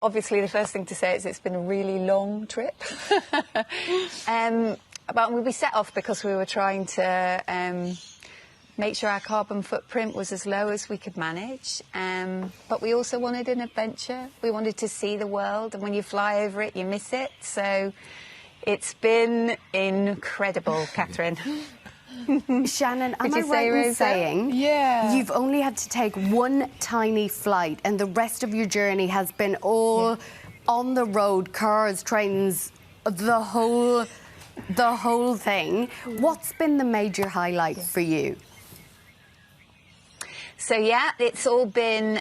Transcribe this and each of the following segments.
Obviously, the first thing to say is it's been a really long trip. But we set off because we were trying to make sure our carbon footprint was as low as we could manage. But we also wanted an adventure. We wanted to see the world, and when you fly over it, you miss it. So it's been incredible, Catherine. Shannon, am I right in saying you've only had to take one tiny flight and the rest of your journey has been all on the road, cars, trains, the whole thing? What's been the major highlight for you? So, yeah, it's all been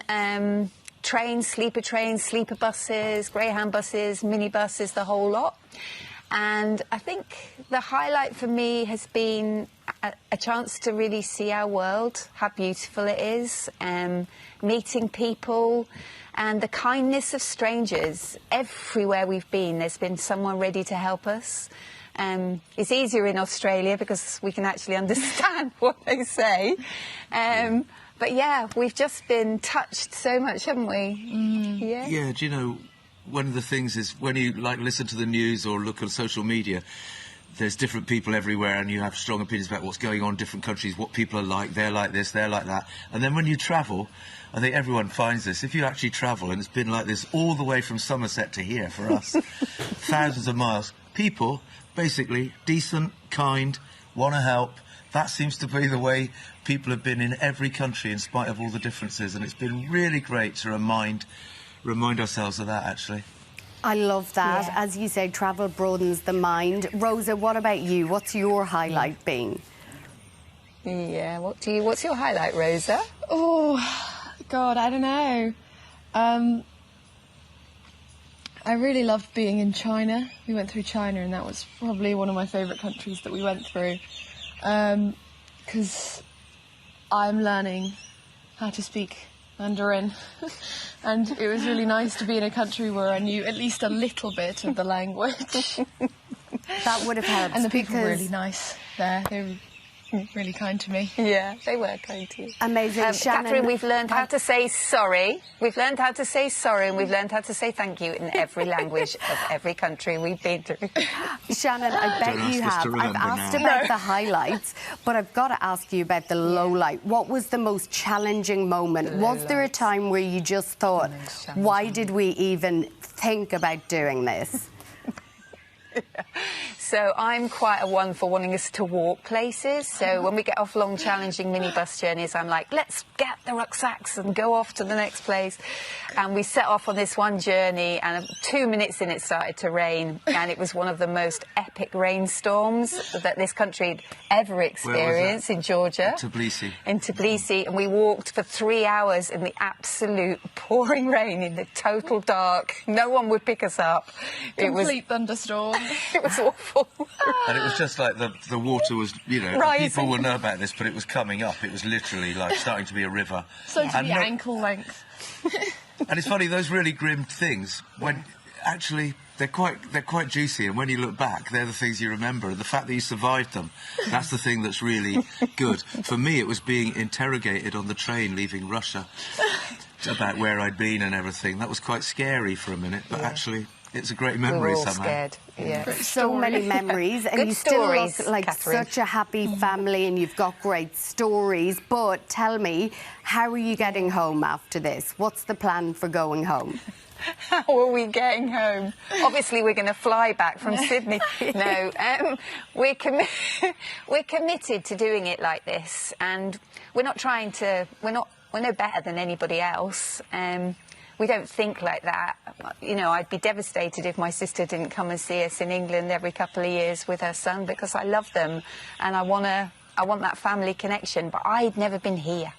trains, sleeper buses, Greyhound buses, minibuses, the whole lot. And I think the highlight for me has been a chance to really see our world, how beautiful it is, meeting people and the kindness of strangers. Everywhere we've been, there's been someone ready to help us. It's easier in Australia because we can actually understand what they say. But yeah, we've just been touched so much, haven't we? Yeah. Yeah, do you know, one of the things is when you listen to the news or look on social media, there's different people everywhere and you have strong opinions about what's going on in different countries, what people are like, they're like this, they're like that. And then when you travel, I think everyone finds this, if you actually travel, and it's been like this all the way from Somerset to here for us, thousands of miles, people, basically, decent, kind, want to help. That seems to be the way people have been in every country in spite of all the differences, and it's been really great to remind ourselves of that, actually. I love that. Yeah. As you say, travel broadens the mind. Rosa, what about you? What's your highlight been? Yeah, what's your highlight, Rosa? Oh, God, I don't know. I really loved being in China. We went through China, and that was probably one of my favourite countries that we went through. Because I'm learning how to speak Mandarin. And it was really nice to be in a country where I knew at least a little bit of the language. That would have helped. And the people were really nice there. They were really kind to me. Yeah, they were kind to you. Amazing. Shannon, Catherine, we've learned how to say sorry. We've learned how to say sorry, and we've learned how to say thank you in every language of every country we've been through. Shannon, I bet you have. I've asked about the highlights, but I've got to ask you about the low light. What was the most challenging moment? Was there a time where you just thought, why did we even think about doing this? So I'm quite a one for wanting us to walk places. So when we get off long, challenging minibus journeys, I'm like, let's get the rucksacks and go off to the next place. And we set off on this one journey, and 2 minutes in it started to rain, and it was one of the most epic rainstorms that this country had ever experienced in Georgia. Tbilisi. In Tbilisi, and we walked for 3 hours in the absolute pouring rain, in the total dark. No one would pick us up. Complete thunderstorm. It was awful. And it was just like the water was, you know, Rising. people will know about this, but it was coming up. It was literally like starting to be a river. So to be ankle length. And it's funny, those really grim things, when actually they're quite juicy, and when you look back, they're the things you remember. And the fact that you survived them, that's the thing that's really good. For me, it was being interrogated on the train leaving Russia about where I'd been and everything. That was quite scary for a minute, but actually it's a great memory We were all somehow. scared. Yeah. So many memories, and Good you still stories, look like Catherine. such a happy family, and you've got great stories. But tell me, how are you getting home after this? What's the plan for going home? How are we getting home? Obviously, we're going to fly back from Sydney. No, we're committed to doing it like this, and we're not trying to. We're no better than anybody else. We don't think like that. You know, I'd be devastated if my sister didn't come and see us in England every couple of years with her son, because I love them and I want that family connection. But I'd never been here.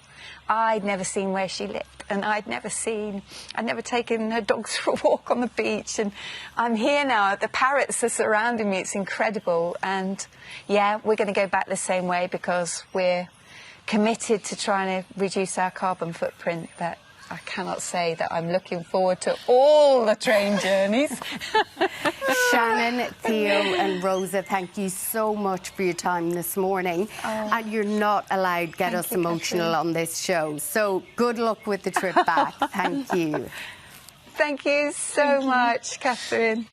I'd never seen where she lived, and I'd never taken her dogs for a walk on the beach. And I'm here now. The parrots are surrounding me. It's incredible. And yeah, we're going to go back the same way because we're committed to trying to reduce our carbon footprint. But I cannot say that I'm looking forward to all the train journeys. Shannon, Theo and Rosa, thank you so much for your time this morning. And you're not allowed to get us emotional on this show. So good luck with the trip back. Thank you. Thank you so much, Catherine.